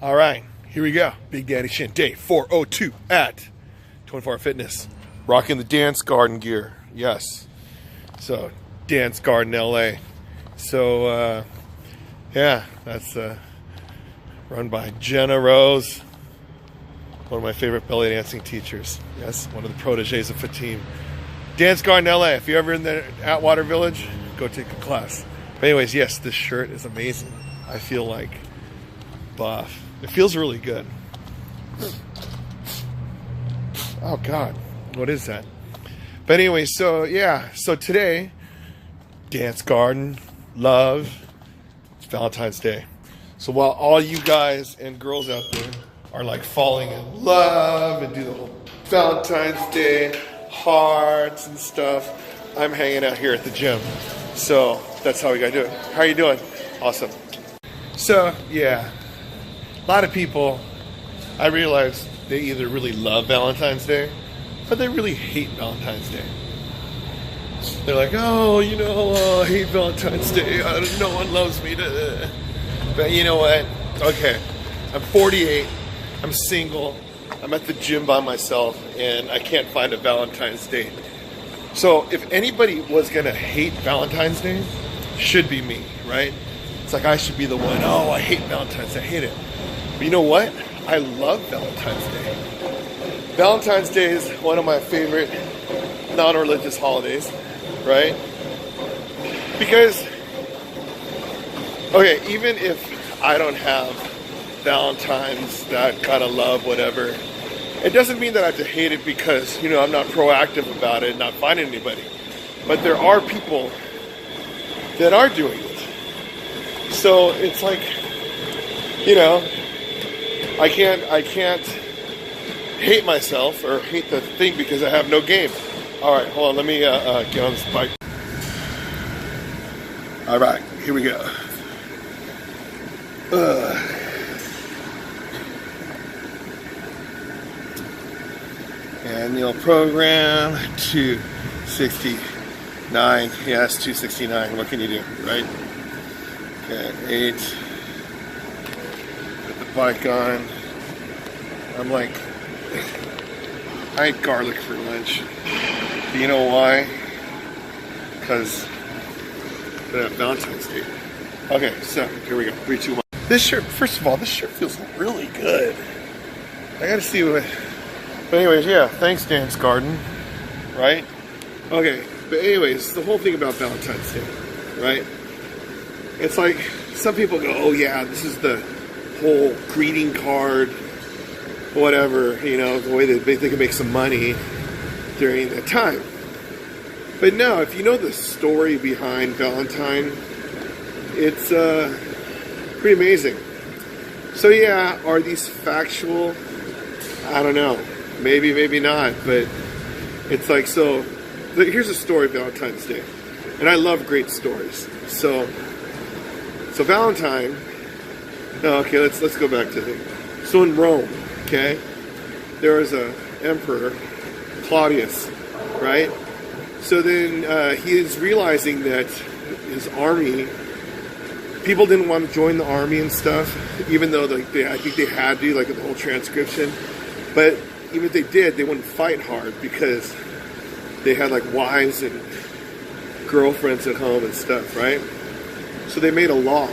All right, here we go. Big Daddy Shin, day 402 at 24 Hour Fitness. Rocking the Dance Garden gear. Yes. So, Dance Garden LA. So, yeah, that's run by Jenna Rose, one of my favorite belly dancing teachers. Yes, one of the proteges of Fatim. Dance Garden LA. If you're ever in the Atwater Village, go take a class. But anyways, yes, this shirt is amazing. I feel like buff. It feels really good. Oh God, what is that? But anyway, so yeah, so today, Dance Garden, love, it's Valentine's Day. So while all you guys and girls out there are like falling in love and do the whole Valentine's Day hearts and stuff, I'm hanging out here at the gym. So that's how we gotta do it. How are you doing? Awesome. So yeah, a lot of people, I realize they either really love Valentine's Day or they really hate Valentine's Day. They're like, oh, you know, I hate Valentine's Day. No one loves me. But you know what? Okay, I'm 48. I'm single. I'm at the gym by myself, and I can't find a Valentine's Day. So if anybody was going to hate Valentine's Day, should be me, right? It's like I should be the one, oh, I hate Valentine's Day. I hate it. But you know what? I love Valentine's Day. Valentine's Day is one of my favorite non-religious holidays, right? Because, okay, even if I don't have Valentine's, that kind of love, whatever, it doesn't mean that I have to hate it because, you know, I'm not proactive about it, not finding anybody. But there are people that are doing it. So it's like, you know, I can't hate myself or hate the thing because I have no game. All right, hold on, let me get on this bike. All right, here we go. Annual program 269. Yes, 269. What can you do, right? Okay, 8. Put the bike on. I'm like, I ate garlic for lunch. Do you know why? Because Valentine's Day. Okay, so here we go. 3, 2, 1. This shirt, first of all, this shirt feels really good. I gotta see what. But anyways, yeah, thanks Dance Garden, right? Okay, but anyways, the whole thing about Valentine's Day, right? It's like, some people go, oh yeah, this is the whole greeting card, whatever, you know, the way that they can make some money during that time. But no, if you know the story behind Valentine, it's pretty amazing. So yeah, are these factual? I don't know. Maybe, maybe not, but it's like, so here's a story of Valentine's Day. And I love great stories. So Valentine, no, okay, let's go back to it. So in Rome, okay, there was a emperor, Claudius, right? So then he is realizing that his army, people didn't want to join the army and stuff, even though I think they had to, like the whole transcription. But even if they did, they wouldn't fight hard because they had like wives and girlfriends at home and stuff, right? So they made a law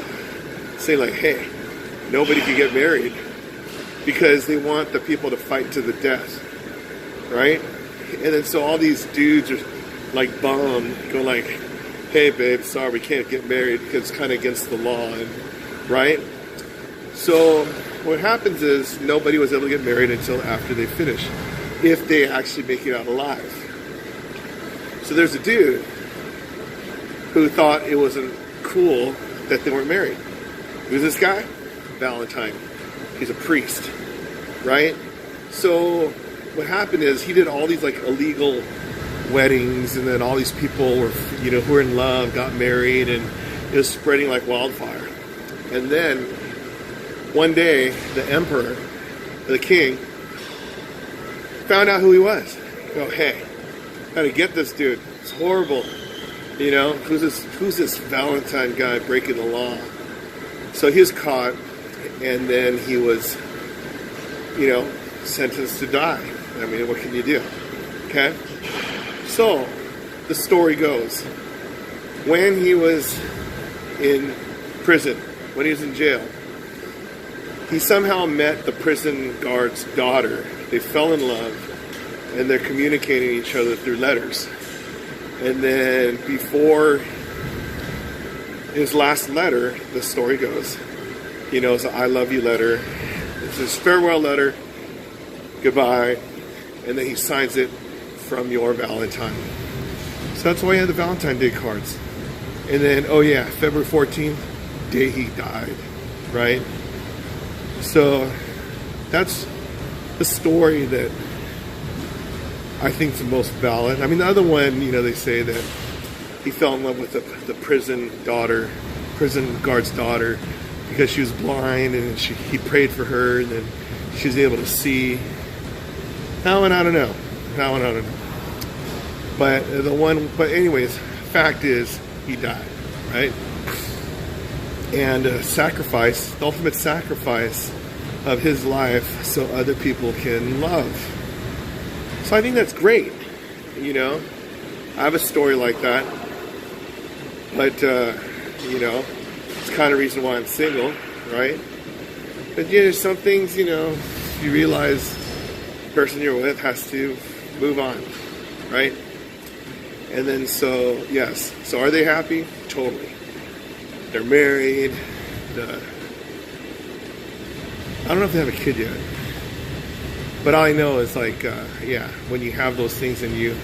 saying like, hey, nobody can get married because they want the people to fight to the death, right? And then so all these dudes are like bummed, going like, hey babe, sorry, we can't get married because it's kind of against the law, and right? So what happens is nobody was able to get married until after they finish, if they actually make it out alive. So there's a dude who thought it wasn't cool that they weren't married. Who's this guy? Valentine. He's a priest, right? So what happened is he did all these like illegal weddings, and then all these people were, you know, who were in love got married, and it was spreading like wildfire. And then one day, the emperor, the king, found out who he was. Go, hey, gotta get this dude. It's horrible. You know, who's this Valentine guy breaking the law? So he was caught, and then he was, sentenced to die. I mean, what can you do? Okay? So, the story goes, when he was in prison, when he was in jail, he somehow met the prison guard's daughter. They fell in love, and they're communicating each other through letters. And then before his last letter, the story goes, it's an I love you letter. It's his farewell letter, goodbye, and then he signs it from your Valentine. So that's why he had the Valentine Day cards. And then, February 14th, day he died, right? So that's the story that I think is the most valid. I mean, the other one, they say that he fell in love with the prison guard's daughter, because she was blind, and he prayed for her, and then she was able to see. That one, I don't know. But anyways, fact is, he died, right? And the ultimate sacrifice of his life so other people can love. So I think that's great, I have a story like that, but, it's kind of reason why I'm single, right? But, there's some things, you realize the person you're with has to move on, right? And then so are they happy? Totally. They're married. I don't know if they have a kid yet. But all I know is when you have those things and you're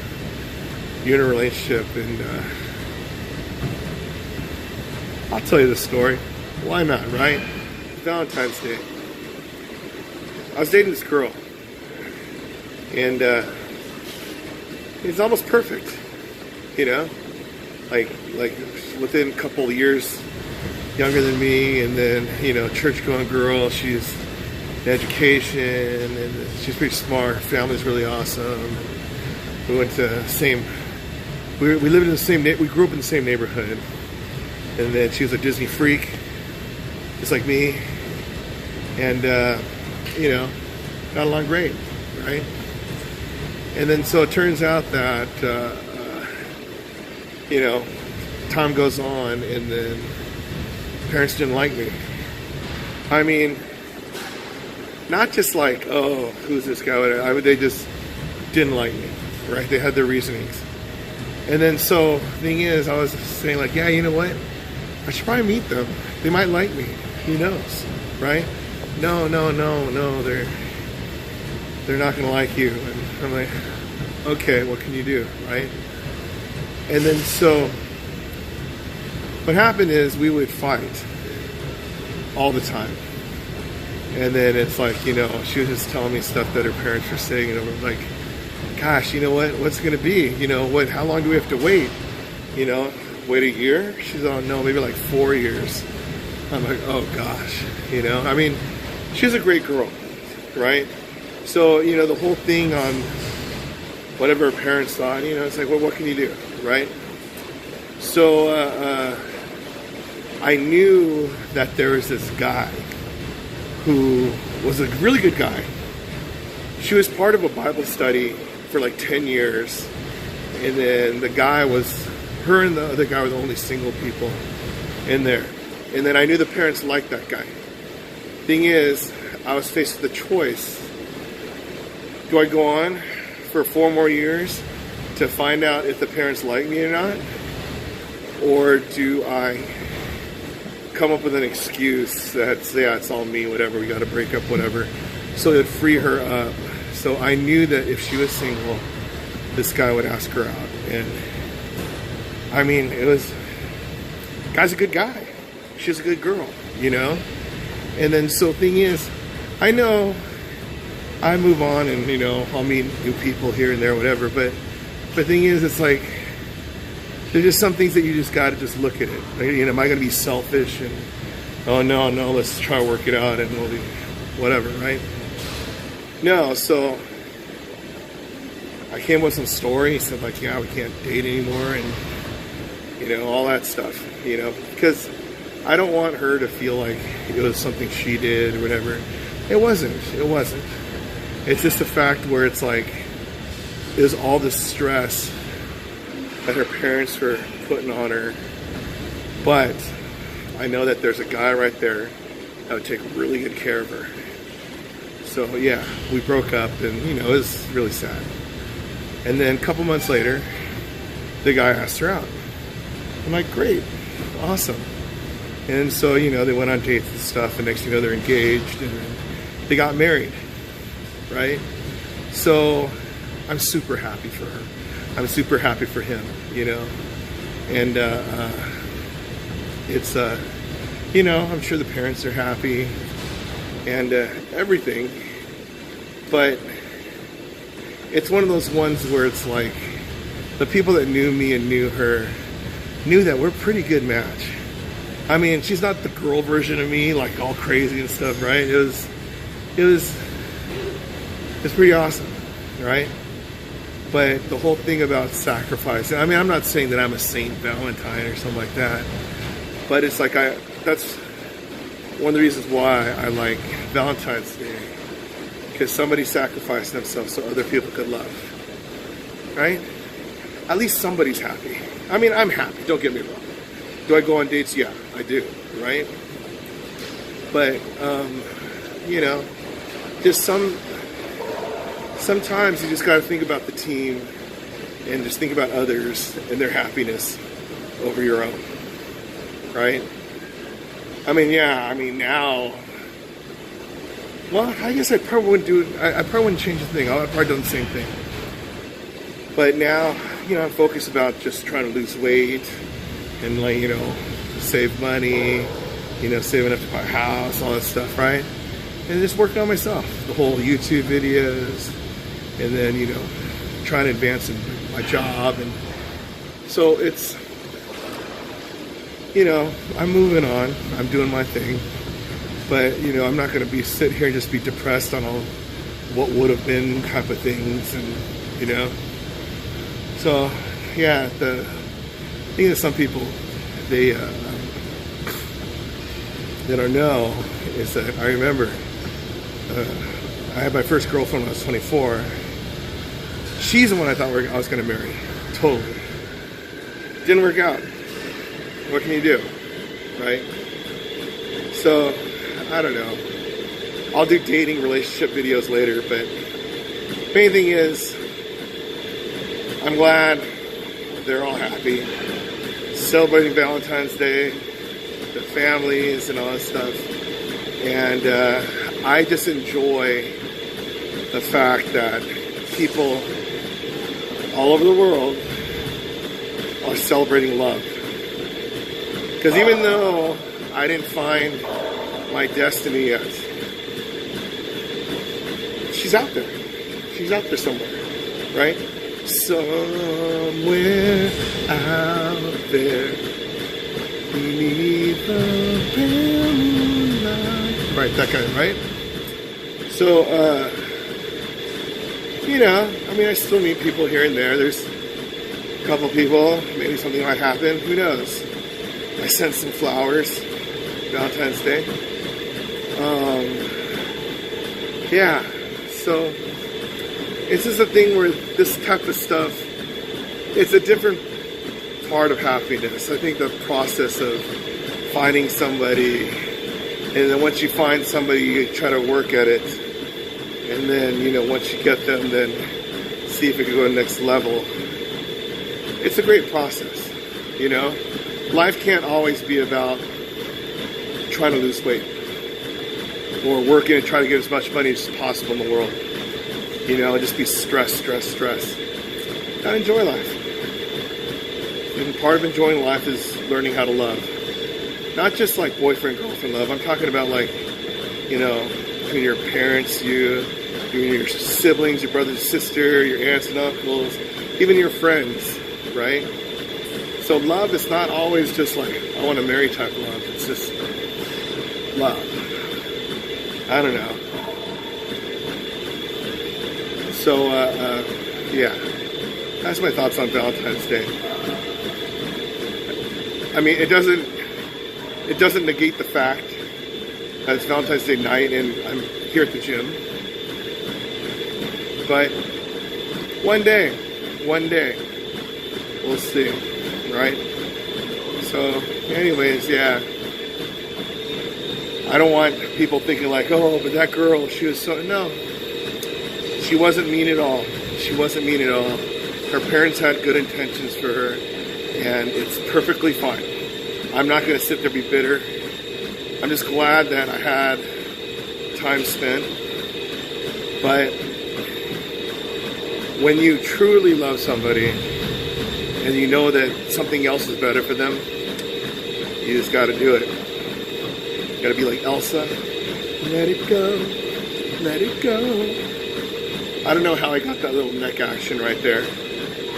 in a relationship, and I'll tell you the story. Why not, right? Valentine's Day. I was dating this girl, and it's almost perfect, like within a couple of years younger than me, and then church-going girl. She's in education, and she's pretty smart. Her family's really awesome. We went to we lived in the same. We grew up in the same neighborhood, and then she was a Disney freak, just like me, and got along great, right? And then so it turns out that time goes on, and then parents didn't like me. I mean, not just like, oh, who's this guy? They just didn't like me, right? They had their reasonings. And then so, thing is, I was saying like, yeah, you know what? I should probably meet them. They might like me. Who knows, right? No, they're not going to like you. And I'm like, okay, what can you do, right? And then so, what happened is we would fight all the time. And then it's like, she was just telling me stuff that her parents were saying, and I'm like, gosh, what's it going to be? How long do we have to wait? Wait a year? She's like, no, maybe like 4 years. I'm like, oh gosh, I mean, she's a great girl, right? So, the whole thing on whatever her parents thought, it's like, well, what can you do, right? So, I knew that there was this guy who was a really good guy. She was part of a Bible study for like 10 years. And then her and the other guy were the only single people in there. And then I knew the parents liked that guy. Thing is, I was faced with a choice. Do I go on for 4 more years to find out if the parents like me or not? Or do I come up with an excuse that's, yeah, it's all me, whatever, we got to break up, whatever, so it'd free her up. So I knew that if she was single, this guy would ask her out. And I mean, guy's a good guy, she's a good girl, and then so thing is, I know I move on, and I'll meet new people here and there, whatever, but the thing is, it's like, there's just some things that you just got to just look at it. Am I going to be selfish and, oh, no, let's try to work it out and we'll do whatever, right? No, so I came with some stories of like, yeah, we can't date anymore and, all that stuff, because I don't want her to feel like it was something she did or whatever. It wasn't. It's just a fact where it's like, it was all this stress that her parents were putting on her. But I know that there's a guy right there that would take really good care of her. So yeah, we broke up, and it was really sad. And then a couple months later, the guy asked her out. I'm like, great, awesome. And so, they went on dates and stuff, and next thing you know, they're engaged, and then they got married, right? So I'm super happy for her. I'm super happy for him, And it's, I'm sure the parents are happy and everything. But it's one of those ones where it's like, the people that knew me and knew her knew that we're a pretty good match. I mean, she's not the girl version of me, like all crazy and stuff, right? It's pretty awesome, right? But the whole thing about sacrifice, I mean, I'm not saying that I'm a Saint Valentine or something like that, but it's like, that's one of the reasons why I like Valentine's Day, because somebody sacrificed themselves so other people could love, right? At least somebody's happy. I mean, I'm happy, don't get me wrong. Do I go on dates? Yeah, I do, right? But, just sometimes you just got to think about the team and just think about others and their happiness over your own, right? I mean, now, well, I guess I probably wouldn't do it. I probably wouldn't change a thing. I'd probably do the same thing. But now, I'm focused about just trying to lose weight and, save money, saving up to buy a house, all that stuff, right? And just working on myself, the whole YouTube videos, and then, trying to advance in my job. And so it's, I'm moving on, I'm doing my thing, but, I'm not going to sit here and just be depressed on all what would have been type of things, and, so, yeah, the thing that some people, they don't know is that I remember I had my first girlfriend when I was 24. She's the one I thought I was going to marry. Totally. Didn't work out. What can you do? Right? So, I don't know. I'll do dating relationship videos later, but main thing is, I'm glad they're all happy. Celebrating Valentine's Day, the families and all that stuff. And I just enjoy the fact that people all over the world are celebrating love. Because even though I didn't find my destiny yet, she's out there. She's out there somewhere, right? Somewhere out there beneath the pale moonlight. Right, that kind, right? So, I still meet people here and there. There's a couple people, maybe something might happen. Who knows? I sent some flowers, Valentine's Day. Yeah, so it's just a thing where this type of stuff, it's a different part of happiness. I think the process of finding somebody, and then once you find somebody, you try to work at it, and then, once you get them, then see if it can go to the next level. It's a great process, Life can't always be about trying to lose weight or working and trying to get as much money as possible in the world. Just be stress. Gotta enjoy life. And part of enjoying life is learning how to love. Not just like boyfriend, girlfriend love. I'm talking about between your parents, your siblings, your brother and sister, your aunts and uncles, even your friends, right? So love is not always just like, I want to marry type of love. It's just love. I don't know. So, yeah. That's my thoughts on Valentine's Day. it doesn't negate the fact that it's Valentine's Day night and I'm here at the gym. But one day, we'll see, right? So, anyways, yeah. I don't want people thinking like, oh, but that girl, she was so... No. She wasn't mean at all. She wasn't mean at all. Her parents had good intentions for her, and it's perfectly fine. I'm not going to sit there and be bitter. I'm just glad that I had time spent. But when you truly love somebody and you know that something else is better for them, you just got to do it. You got to be like Elsa. Let it go. Let it go. I don't know how I got that little neck action right there.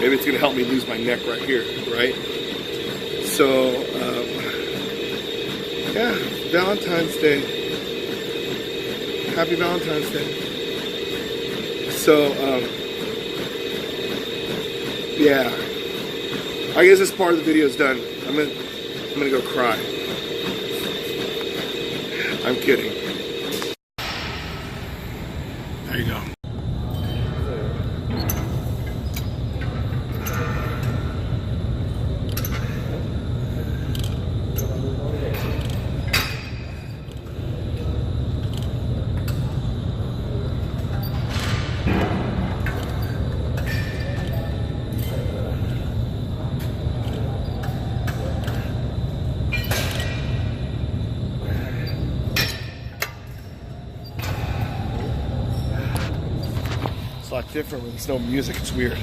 Maybe it's going to help me lose my neck right here, right? So, yeah, Valentine's Day. Happy Valentine's Day. So, yeah. I guess this part of the video is done. I'm gonna go cry. I'm kidding. There you go. It's a lot different when there's no music. It's weird.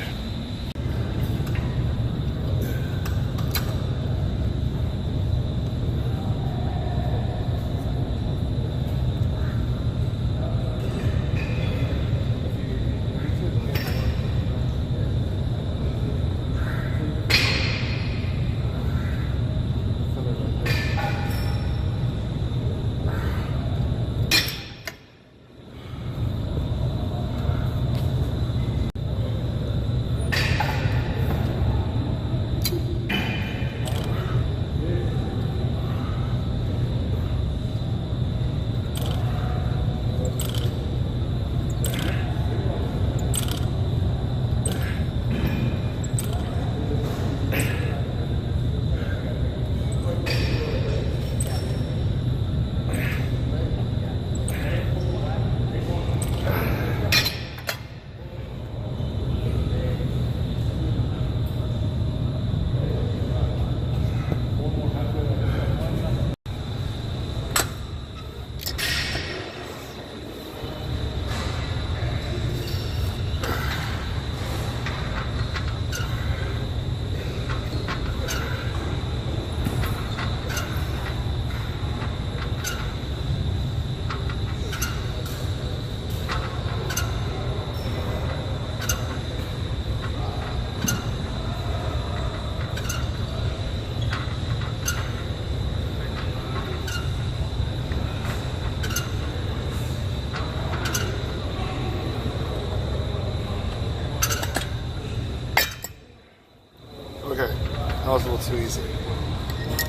Okay, that was a little too easy.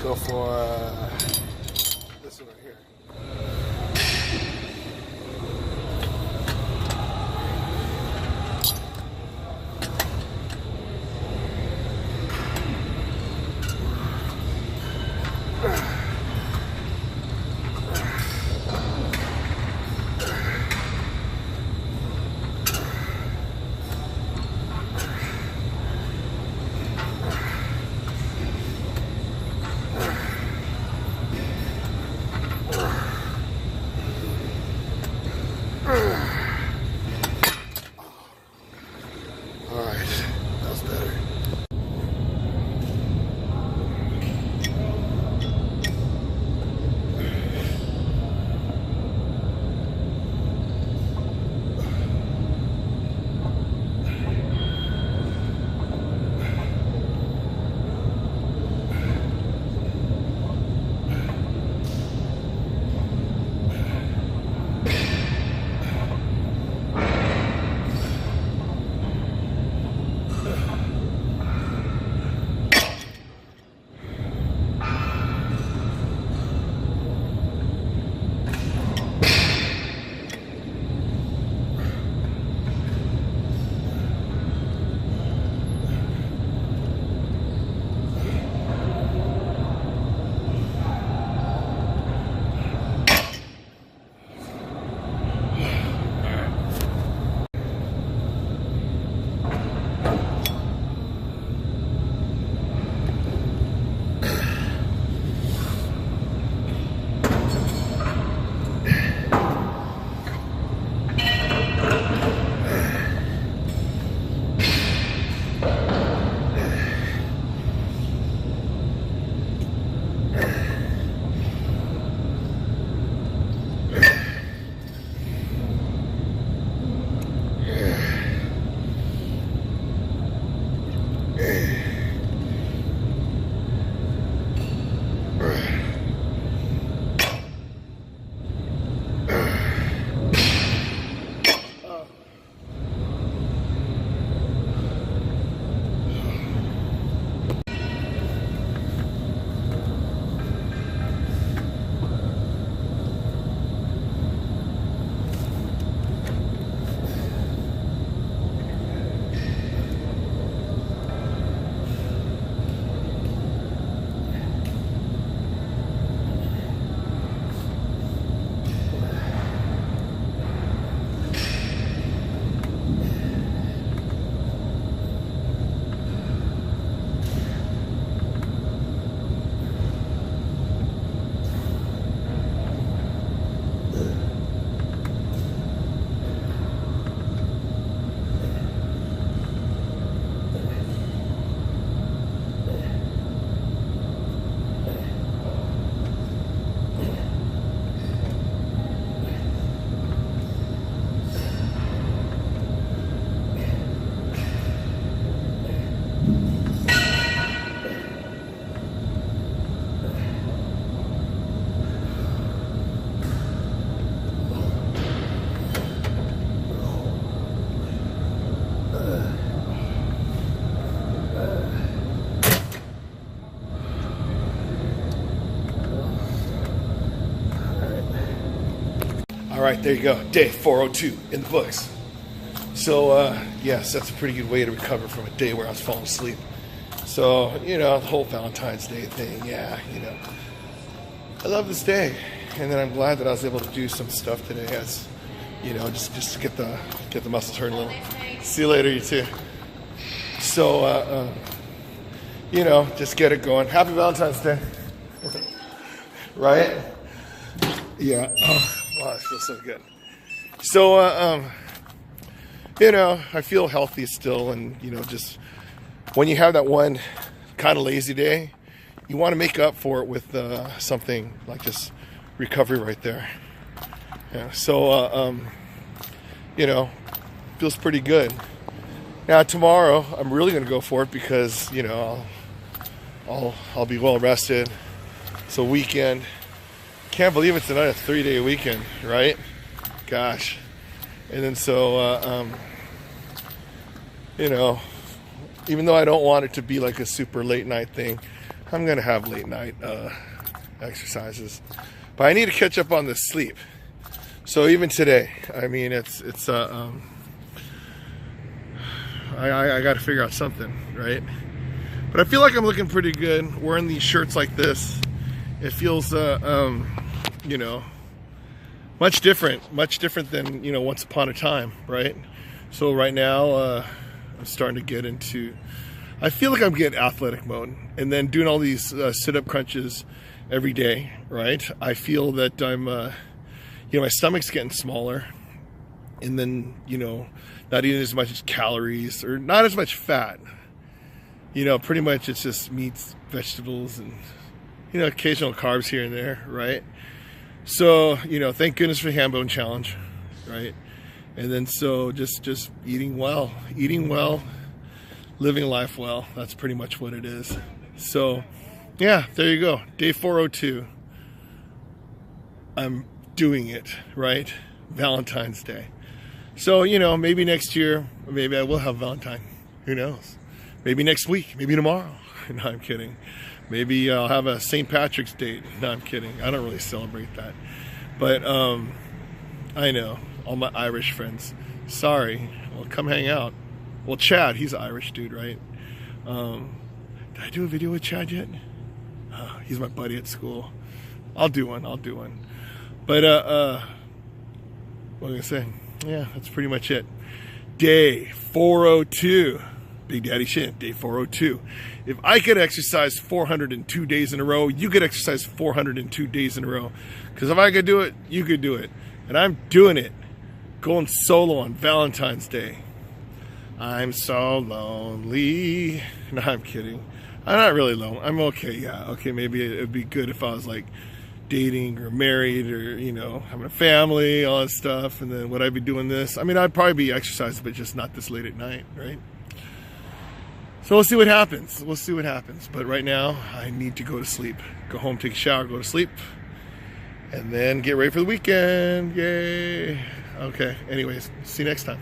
Go for this one right here. right, there you go. Day 402 in the books. So, yes, that's a pretty good way to recover from a day where I was falling asleep. So, you know, the whole Valentine's Day thing, yeah, you know. I love this day. And then I'm glad that I was able to do some stuff today as, you know, just to get the muscles hurting a little. See you later, you too. So, you know, just get it going. Happy Valentine's Day. Right? Yeah. Oh, wow, it feels so good. So, you know, I feel healthy still, and, you know, just when you have that one kind of lazy day, you want to make up for it with something like just recovery right there. Yeah. So, you know, feels pretty good. Now tomorrow, I'm really going to go for it because, you know, I'll be well rested. It's a weekend. Can't believe it's another 3-day weekend, right? Gosh. And then so, you know, even though I don't want it to be like a super late night thing, I'm going to have late night exercises. But I need to catch up on the sleep. So even today, I mean, I got to figure out something, right? But I feel like I'm looking pretty good wearing these shirts like this. It feels, you know, much different than, you know, once upon a time, right? So right now, I'm starting to get into, I feel like I'm getting athletic mode, and then doing all these sit-up crunches every day, right? I feel that I'm, you know, my stomach's getting smaller, and then, you know, not eating as much calories or not as much fat. You know, pretty much it's just meats, vegetables, and, you know, occasional carbs here and there, right? So, you know, thank goodness for the hand bone challenge, right? And then so just eating well, living life well. That's pretty much what it is. So, yeah, there you go. Day 402. I'm doing it, right? Valentine's Day. So, you know, maybe next year, maybe I will have Valentine. Who knows? Maybe next week, maybe tomorrow. No, I'm kidding. Maybe I'll have a St. Patrick's date. No, I'm kidding. I don't really celebrate that. But I know, all my Irish friends. Sorry. Well, come hang out. Well, Chad, he's an Irish dude, right? Did I do a video with Chad yet? He's my buddy at school. I'll do one. But, what was I saying? Yeah, that's pretty much it. Day 402. Big Daddy Shin, day 402. If I could exercise 402 days in a row, you could exercise 402 days in a row. Because if I could do it, you could do it. And I'm doing it. Going solo on Valentine's Day. I'm so lonely. No, I'm kidding. I'm not really lonely. I'm okay, yeah. Okay, maybe it'd be good if I was like dating or married or, you know, having a family, all that stuff. And then would I be doing this? I mean, I'd probably be exercising, but just not this late at night, right? So we'll see what happens. But right now, I need to go to sleep. Go home, take a shower, go to sleep. And then get ready for the weekend. Yay. Okay. Anyways, see you next time.